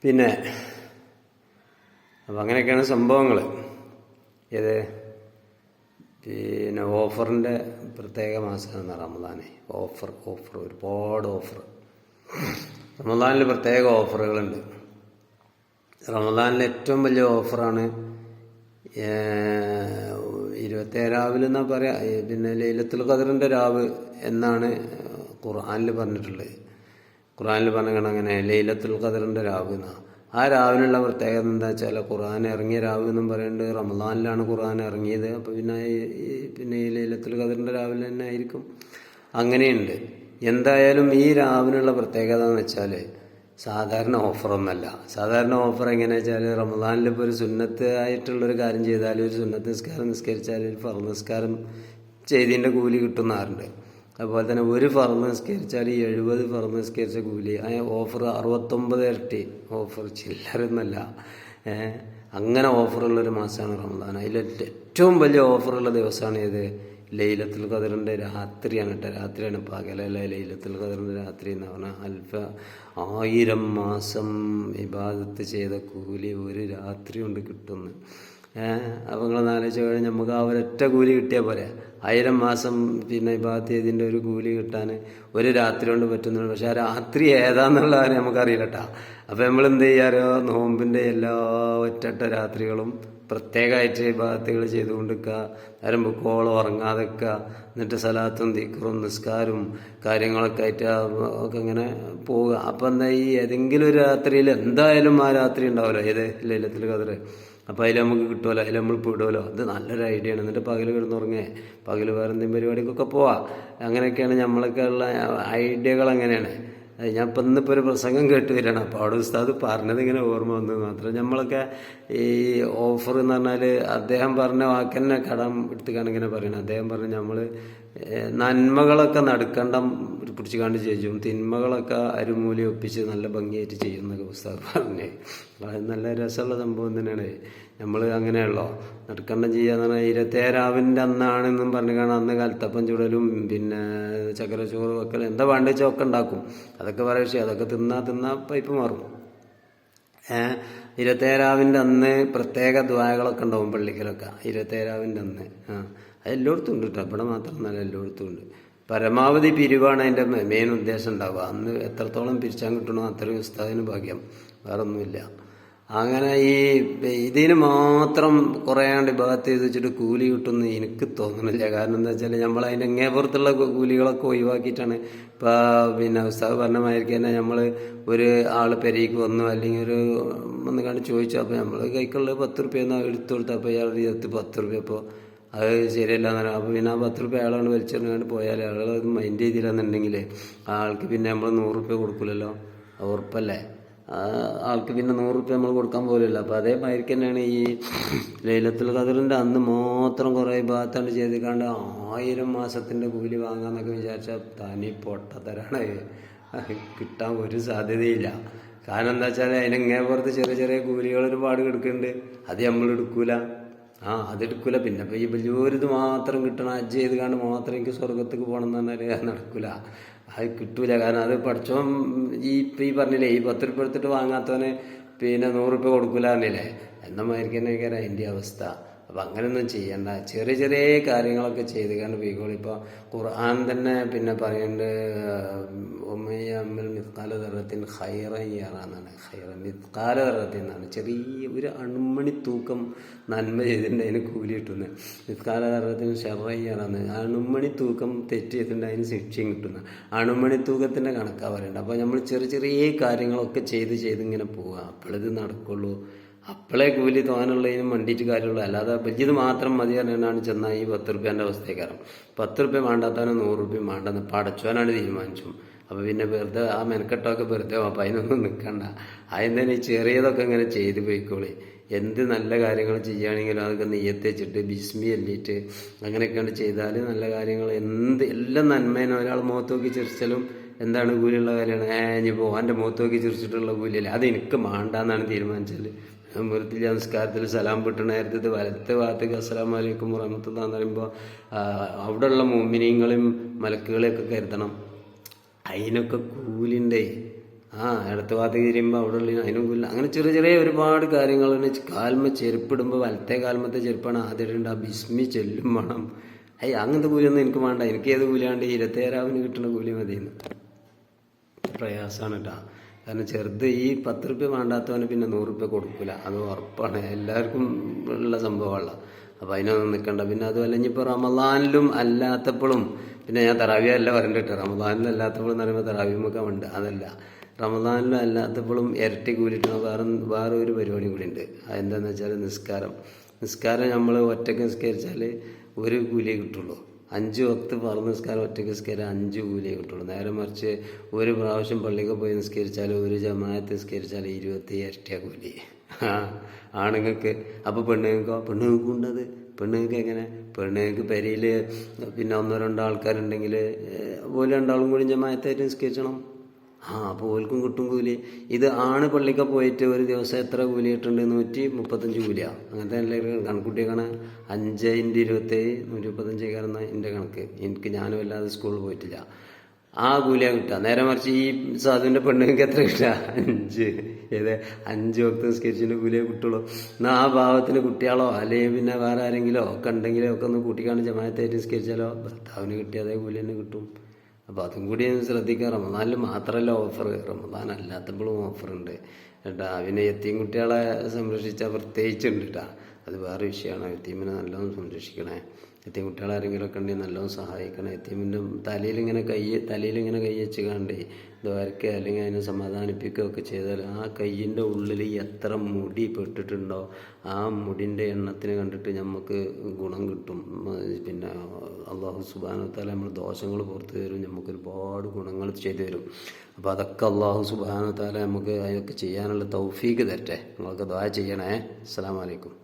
പിന്നെ അപ്പം അങ്ങനെയൊക്കെയാണ് സംഭവങ്ങൾ. ഏത് പിന്നെ ഓഫറിൻ്റെ പ്രത്യേക മാസമാണ് റമദാൻ. ഓഫർ ഒരുപാട് ഓഫർ. റമദാനിൽ പ്രത്യേക ഓഫറുകളുണ്ട്. റമദാനിലെ ഏറ്റവും വലിയ ഓഫറാണ് 27 എന്നാ പറയാ. പിന്നെ ലൈലത്തുൽ ഖദറിൻ്റെ രാവ് എന്നാണ് ഖുർആനിൽ പറഞ്ഞിട്ടുള്ളത്. ഖുർആനിൽ പറഞ്ഞ അങ്ങനെ ലൈലത്തുൽ ഖദറിൻ്റെ രാവ് എന്നാ. ആ രാവിനുള്ള പ്രത്യേകത എന്താ വെച്ചാൽ ഖുർആൻ ഇറങ്ങിയ രാവ് എന്നും പറയുന്നുണ്ട്. റമദാനിലാണ് ഖുർആൻ ഇറങ്ങിയത്. അപ്പോൾ പിന്നെ ഈ ലൈലത്തുൽ ഖദറിൻ്റെ രാവിലെ തന്നെ ആയിരിക്കും. അങ്ങനെയുണ്ട്. എന്തായാലും ഈ രാവിനുള്ള പ്രത്യേകത എന്ന് വെച്ചാൽ സാധാരണ ഓഫറൊന്നല്ല. സാധാരണ ഓഫർ എങ്ങനെയാ വെച്ചാൽ റമദാനിൽ ഇപ്പോൾ ഒരു സുന്നത്ത് ആയിട്ടുള്ളൊരു കാര്യം ചെയ്താൽ, ഒരു സുന്നത്ത് നിസ്കാരം നിസ്കരിച്ചാൽ ഒരു ഫർദ് നിസ്കാരം ചെയ്തതിൻ്റെ കൂലി കിട്ടുന്നാറുണ്ട്. അതുപോലെ തന്നെ ഒരു ഫർദ് നിസ്കരിച്ചാൽ 70 ഫർദ് നിസ്കരിച്ച കൂലി. ആ ഓഫർ 69 ഇരട്ടി ഓഫർ, ചില്ലറൊന്നുമല്ല. അങ്ങനെ ഓഫറുള്ളൊരു മാസമാണ് റമദാൻ. അതിൽ ഏറ്റവും വലിയ ഓഫറുള്ള ദിവസമാണ് ഏത്? ലൈലത്തുൽ ഖദറിൻ്റെ രാത്രിയാണ് കേട്ടോ. രാത്രിയാണ്, പകലല്ല. ലൈലത്തുൽ ഖദറിൻ്റെ രാത്രി എന്ന് പറഞ്ഞാൽ 1000 മാസം ഇബാദത്ത് ചെയ്ത കൂലി ഒരു രാത്രി കൊണ്ട് കിട്ടുന്നു. അപ്പോൾ നിങ്ങളൊന്ന് ആലോചിച്ച് കഴിഞ്ഞാൽ നമുക്ക് ആ ഒരൊറ്റ കൂലി കിട്ടിയാൽ പോലെ 1000 മാസം പിന്നെ ഇബാദത്ത് ചെയ്തതിൻ്റെ ഒരു കൂലി കിട്ടാൻ ഒരു രാത്രി കൊണ്ട് പറ്റുന്നുള്ളൂ. പക്ഷെ ആ രാത്രി ഏതാന്നുള്ളതാണ് നമുക്കറിയില്ല കേട്ടോ. അപ്പോൾ നമ്മൾ എന്ത് ചെയ്യാറോ, നോമ്പിൻ്റെ എല്ലാ ഒറ്റ രാത്രികളും പ്രത്യേകമായിട്ട് ഇബാദത്തുകൾ ചെയ്തുകൊണ്ടിരിക്കുക. നേരം ബുക്കോളം ഉറങ്ങാതെ വെക്കുക. എന്നിട്ട് സലാത്തും ദിക്റും നിസ്കാരവും കാര്യങ്ങളൊക്കെ ആയിട്ട് ഒക്കെ ഇങ്ങനെ പോവുക. അപ്പം എന്താ, ഈ ഏതെങ്കിലും ഒരു രാത്രിയിൽ എന്തായാലും ആ രാത്രി ഉണ്ടാവുമല്ലോ, ഏത് ലൈലത്തുൽ ഖദർ. അപ്പോൾ അതിൽ നമുക്ക് കിട്ടുമല്ലോ, അതിൽ നമ്മൾ പെടുമല്ലോ. അത് നല്ലൊരു ഐഡിയ ആണ്. എന്നിട്ട് പകൽ കിടന്നുറങ്ങേ, പകൽ വേറെ എന്തെങ്കിലും പരിപാടിക്കൊക്കെ പോവാം. അങ്ങനെയൊക്കെയാണ് നമ്മളൊക്കെ ഉള്ള ഐഡിയകൾ. അങ്ങനെയാണ്. ഞാൻ ഇപ്പം ഇന്നിപ്പോൾ ഒരു പ്രസംഗം കേട്ട് വരികയാണ്. അപ്പോൾ അവിടെ ഉസ്താദ് പറഞ്ഞത് ഇങ്ങനെ ഓർമ്മ വന്നത് മാത്രം. നമ്മളൊക്കെ ഈ ഓഫർ എന്ന് പറഞ്ഞാൽ അദ്ദേഹം പറഞ്ഞ വാക്കന്നെ കടം എടുത്തുകൊണ്ട് ഇങ്ങനെ പറയണം. അദ്ദേഹം പറഞ്ഞു നമ്മൾ നന്മകളൊക്കെ നടുക്കണ്ടം പിടിച്ച് കണ്ട് ചെയ്യും, തിന്മകളൊക്കെ അരുമൂലി ഒപ്പിച്ച് നല്ല ഭംഗിയായിട്ട് ചെയ്യും എന്നൊക്കെ ഉസ്താദ് പറഞ്ഞേ. അത് നല്ല രസമുള്ള സംഭവം തന്നെയാണ്. നമ്മൾ അങ്ങനെയുള്ളോ നടുക്കണ്ടം ചെയ്യാന്ന് പറഞ്ഞാൽ 27 അന്നാണെന്നും പറഞ്ഞു കാണാം. അന്ന് കൽത്തപ്പം ചുടലും പിന്നെ ചക്കര ചോറ് വെക്കലും എന്താ വേണ്ട വെച്ചാൽ ഒക്കെ ഉണ്ടാക്കും. അതൊക്കെ പറയാം. പക്ഷേ അതൊക്കെ തിന്നാ പൈപ്പ് മാറും. 27 അന്ന് പ്രത്യേക ദ്വാരകളൊക്കെ ഉണ്ടാവും പള്ളിക്കലൊക്കെ. 27 അന്ന് അത് എല്ലായിടത്തും ഉണ്ട് കേട്ടോ. ഇവിടെ മാത്രമൊന്നല്ല, എല്ലായിടത്തും ഉണ്ട്. പരമാവധി പിരിവാണ് അതിൻ്റെ മെയിൻ ഉദ്ദേശം ഉണ്ടാവുക. അന്ന് എത്രത്തോളം പിരിച്ചാൻ കിട്ടണോ അത്രയും ഉസ്താദിന് ഭാഗ്യം, വേറൊന്നുമില്ല. അങ്ങനെ ഈ ഇതിന് മാത്രം കുറേയാണ്ട് ഇബാദത്ത് ചെയ്ത് വെച്ചിട്ട് കൂലി കിട്ടുമെന്ന് എനിക്ക് തോന്നുന്നില്ല. കാരണം എന്താ വെച്ചാൽ നമ്മൾ അതിൻ്റെ അങ്ങേപ്പുറത്തുള്ള കൂലികളൊക്കെ ഒഴിവാക്കിയിട്ടാണ്. പിന്നെ ഉസ്താദ് പറഞ്ഞ മാതിരിക്ക് തന്നെ നമ്മൾ ഒരു ആൾ പെരേക്ക് വന്നു, അല്ലെങ്കിൽ ഒരു ഒന്ന് കണ്ട് ചോദിച്ചു. അപ്പോൾ നമ്മൾ കൈക്കുള്ള 10 റുപ്യ എടുത്തു കൊടുത്തു. അപ്പോൾ ഇയാൾ 10 റുപ്യ. അപ്പോൾ അത് ശരിയല്ല എന്ന് പറയാം. അപ്പോൾ പിന്നെ ആ 10 റുപ്യ അയാളാണ് വലിച്ചെറിഞ്ഞാണ്ട് പോയാൽ അയാളത് മൈൻഡ് ചെയ്തില്ലെന്നുണ്ടെങ്കിൽ ആൾക്ക് പിന്നെ നമ്മൾ 100 റുപ്യ കൊടുക്കില്ലല്ലോ. ഉറപ്പല്ലേ? ആൾക്ക് പിന്നെ 100 റുപ്യ നമ്മൾ കൊടുക്കാൻ പോലില്ല. അപ്പോൾ അതേമാതിരിക്ക് തന്നെയാണ് ഈ ലൈലത്തുൽ ഖദറിൻ്റെ അന്ന് മാത്രം കുറേ ഭാഗത്താണ് ചെയ്തിക്കാണ്ട് 1000 മാസത്തിൻ്റെ കൂലി വാങ്ങാമെന്നൊക്കെ വിചാരിച്ചാൽ തനി പൊട്ടത്തരാണ്. കിട്ടാൻ ഒരു സാധ്യതയില്ല. കാരണം എന്താ വെച്ചാൽ അതിനെങ്ങനെ പുറത്ത് ചെറിയ ചെറിയ കൂലികൾ ഒരുപാട് കിടക്കുന്നുണ്ട്. അത് നമ്മൾ എടുക്കൂല. അതെടുക്കില്ല. പിന്നെ ഇപ്പോൾ ഈ വലിയൊരിത് മാത്രം കിട്ടണം, ഹജ്ജ് ചെയ്ത് കണ്ട് മാത്രം എനിക്ക് സ്വർഗത്തേക്ക് പോകണം എന്ന് പറഞ്ഞാൽ നടക്കില്ല. അത് കിട്ടൂല. കാരണം അത് പഠിച്ചോൻ ഈ പറഞ്ഞില്ലേ, ഈ 10 റുപ്യ എടുത്തിട്ട് വാങ്ങാത്തവന് പിന്നെ 100 റുപ്യ കൊടുക്കില്ല പറഞ്ഞില്ലേ. എന്ന മാതിരിക്കന്നെയൊക്കെ അതിൻ്റെ അവസ്ഥ. അപ്പം അങ്ങനെയൊന്നും ചെയ്യണ്ട. ചെറിയ ചെറിയ കാര്യങ്ങളൊക്കെ ചെയ്ത് കണ്ട് പോയിക്കോളൂ. ഇപ്പോൾ ഖുർആൻ തന്നെ പിന്നെ പറയുന്നുണ്ട്, മിത്കാല ദർറത്തിൻ ഖൈറൻ യറാന്നാണ്. മിത്കാല ദർറത്തിൻ എന്നാണ്. ചെറിയ ഒരു അണുമണി തൂക്കം നന്മ ചെയ്തിട്ടുണ്ട് അതിന് കൂലി കിട്ടുന്നത്. മിത്കാല ദർറത്തിൻ ഷർറൻ യറാന്ന്. അണുമണി തൂക്കം തെറ്റ് ചെയ്തിട്ടുണ്ട് അതിന് ശിക്ഷയും കിട്ടുന്നത്. അണുമണി തൂക്കത്തിൻ്റെ കണക്കാണ് പറയേണ്ടത്. അപ്പോൾ നമ്മൾ ചെറിയ ചെറിയ കാര്യങ്ങളൊക്കെ ചെയ്ത് ഇങ്ങനെ പോവുക. അപ്പോഴിത് നടക്കുള്ളൂ. അപ്പോളേ കൂലി തോന്നുള്ളതിനും വണ്ടിയിട്ട് കാര്യമുള്ളൂ. അല്ലാതെ വലിയത് മാത്രം മതി പറഞ്ഞാണ് ചെന്നാൽ ഈ 10 റുപ്യേൻ്റെ അവസ്ഥക്കാരം. 10 റുപ്യ വേണ്ടാത്തവന് 100 റുപ്യ വേണ്ടെന്ന് പടച്ചവനാണ് തീരുമാനിച്ചു. അപ്പോൾ പിന്നെ വെറുതെ ആ മെനക്കെട്ടൊക്കെ വെറുതെ അപ്പോൾ അതിനൊന്നും നിൽക്കണ്ട. അതിന് തന്നെ ഈ ചെറിയതൊക്കെ ഇങ്ങനെ ചെയ്ത് പോയിക്കോളി. എന്ത് നല്ല കാര്യങ്ങൾ ചെയ്യുകയാണെങ്കിലും അതൊക്കെ നെയ്യത്ത് വെച്ചിട്ട് ബിസ്മി എല്ലിയിട്ട് അങ്ങനെയൊക്കെയാണ് ചെയ്താൽ നല്ല കാര്യങ്ങൾ എല്ലാം നന്മേനും. ഒരാൾ മുഖത്ത് നോക്കി ചിരിച്ചാലും എന്താണ് കൂലിയുള്ള കാര്യമാണ്. ഇനിയിപ്പോൾ എൻ്റെ മുഖത്ത് നോക്കി ചിരിച്ചിട്ടുള്ള കൂലിയല്ലേ, അത് എനിക്ക് വേണ്ടാന്നാണ് തീരുമാനിച്ചാൽ വെറുതെ നമസ്കാരത്തിൽ സലാം വിട്ടണ നേരത്തെ വലത്തെ ഭാഗത്തേക്ക് അസ്സലാമു അലൈക്കും വറഹ്മത്തുള്ളാഹി എന്ന് പറയുമ്പോൾ അവിടെയുള്ള മുഅ്മിനീങ്ങളെയും മലക്കുകളെയൊക്കെ കരുതണം. അതിനൊക്കെ കൂലിൻ്റെ ഇടത്ത് ഭാഗത്ത് തിരിയുമ്പോൾ അവിടെ ഉള്ള അതിനും കൂല, അങ്ങനെ ചെറിയ ചെറിയ ഒരുപാട് കാര്യങ്ങളുണ്ട്. കാൽമ ചെരുപ്പിടുമ്പോൾ വലത്തെ കാൽമത്തെ ചെരുപ്പാണ് ആദ്യം ഇടേണ്ട, ബിസ്മി ചെല്ലും വേണം. അങ്ങനത്തെ കൂലിയൊന്നും എനിക്ക് വേണ്ട, എനിക്ക് ഏത് കൂലിയാണ്ട് 27 കിട്ടുന്ന കൂലി മതിയെന്ന്. പ്രയാസമാണ് കേട്ടോ. കാരണം ചെറുത് ഈ 10 റുപ്യ വേണ്ടാത്തവന് പിന്നെ 100 റുപ്യ കൊടുക്കില്ല, അത് ഉറപ്പാണ്, എല്ലാവർക്കും ഉള്ള സംഭവമല്ല. അപ്പോൾ അതിനൊന്നും നിൽക്കണ്ട. പിന്നെ അതുമല്ല ഇനിയിപ്പോൾ റമദാനിലും അല്ലാത്തപ്പോഴും, പിന്നെ ഞാൻ തറാവിയ അല്ല പറഞ്ഞിട്ട്, റമദാനിലും അല്ലാത്തപ്പോഴും എന്ന് പറയുമ്പോൾ തറാവിയുമൊക്കെ ഉണ്ട്, അതല്ല, റമദാനിലും അല്ലാത്തപ്പോഴും ഇരട്ടി കൂലിട്ടുന്ന വേറെ ഒരു പരിപാടിയും കൂടി ഉണ്ട്. അതെന്താണെന്ന് വെച്ചാൽ നിസ്കാരം നമ്മൾ ഒറ്റയ്ക്ക് നിസ്കരിച്ചാൽ ഒരു കൂലിയേ കിട്ടുള്ളൂ. 5 വക്ത് ഫർദ് നിസ്കാരം ഒറ്റയ്ക്ക് നിസ്കാരം 5 കൂലിയേ കിട്ടുള്ളൂ. നേരെ മറിച്ച് ഒരു പ്രാവശ്യം പള്ളിക്ക് പോയി നിസ്കരിച്ചാൽ, ഒരു ജമാഅത്ത് നിസ്കരിച്ചാൽ 27 ഇരട്ടിയാ കൂലി ആണുങ്ങൾക്ക്. അപ്പോൾ പെണ്ണുങ്ങൾക്കും ഉണ്ടത്. പെണ്ണുങ്ങൾക്ക് എങ്ങനെ? പെണ്ണുങ്ങൾക്ക് പെരയിൽ പിന്നെ 1-2 ആൾക്കാരുണ്ടെങ്കിൽ ഓല് 2 കൂടി ജമാഅത്തായിട്ട് നിസ്കരിച്ചണം. അപ്പോൾ ഓൽക്കും കിട്ടും കൂലി. ഇത് ആണ് പള്ളിക്ക് പോയിട്ട് ഒരു ദിവസം എത്ര കൂലി കിട്ടുന്നുണ്ട്? 135 കൂലിയാണ്. അങ്ങനത്തെ എല്ലാവരും കണക്കൂട്ടിയേക്കാണ്. 5 × 27 135 കാരണം എൻ്റെ കണക്ക്. ഞാനും വല്ലാതെ സ്കൂളിൽ പോയിട്ടില്ല. ആ കൂലിയാണ് കിട്ടുക. നേരെ മറിച്ച് ഈ സാധുവിൻ്റെ പെണ്ണുങ്ങൾക്ക് എത്ര കിട്ടുക? 5 വക്ത് നിസ്കരിച്ചതിൻ്റെ കൂലിയെ കിട്ടുള്ളൂ. എന്നാൽ ആ ഭാവത്തിന് കുട്ടികളോ അല്ലെങ്കിൽ പിന്നെ വേറെ ആരെങ്കിലോ ഒക്കെ ഉണ്ടെങ്കിലോ ഒക്കെ ഒന്ന് കൂട്ടിക്കാണ് ജമാഅത്തായിട്ട് നിസ്കരിച്ചാലോ ഭർത്താവിന് കിട്ടിയതേ കൂലി തന്നെ കിട്ടും. അപ്പോൾ അതും കൂടി ശ്രദ്ധിക്കുക. റമദാനിൽ മാത്രമല്ല ഓഫർ, റമദാൻ അല്ലാത്തപ്പോഴും ഓഫറുണ്ട് കേട്ടോ. പിന്നെ യത്തീം കുട്ടികളെ സംരക്ഷിച്ചാൽ പ്രത്യേകിച്ചുണ്ട് കേട്ടോ. അത് വേറെ വിഷയമാണ്. യത്തീമിനെ നല്ലോണം സംരക്ഷിക്കണേ. യത്തീം കുട്ടികളെ ആരെങ്കിലുമൊക്കെ ഉണ്ടെങ്കിൽ നല്ലോണം സഹായിക്കണം. യത്തീമിൻ്റെ തലയിലിങ്ങനെ കൈ വെച്ച് കണ്ടേ ദ്വാരക്കുക അല്ലെങ്കിൽ അതിനെ സമാധാനിപ്പിക്കുകയൊക്കെ ചെയ്താൽ ആ കയ്യിൻ്റെ ഉള്ളിൽ എത്ര മുടി പെട്ടിട്ടുണ്ടോ ആ മുടിൻ്റെ എണ്ണത്തിന് കണ്ടിട്ട് നമുക്ക് ഗുണം കിട്ടും. പിന്നെ അള്ളാഹു സുബ്ഹാനഹു വ തആല നമ്മൾ ദോഷങ്ങൾ പുറത്തു തരും, നമുക്ക് ഒരുപാട് ഗുണങ്ങൾ ചെയ്തു തരും. അപ്പോൾ അതൊക്കെ അള്ളാഹു സുബ്ഹാനഹു വ തആല നമുക്ക് അതൊക്കെ ചെയ്യാനുള്ള തൗഫീക്ക് തരട്ടെ. നിങ്ങൾക്ക് ദുആ ചെയ്യണേ. അസ്സലാമു അലൈക്കും.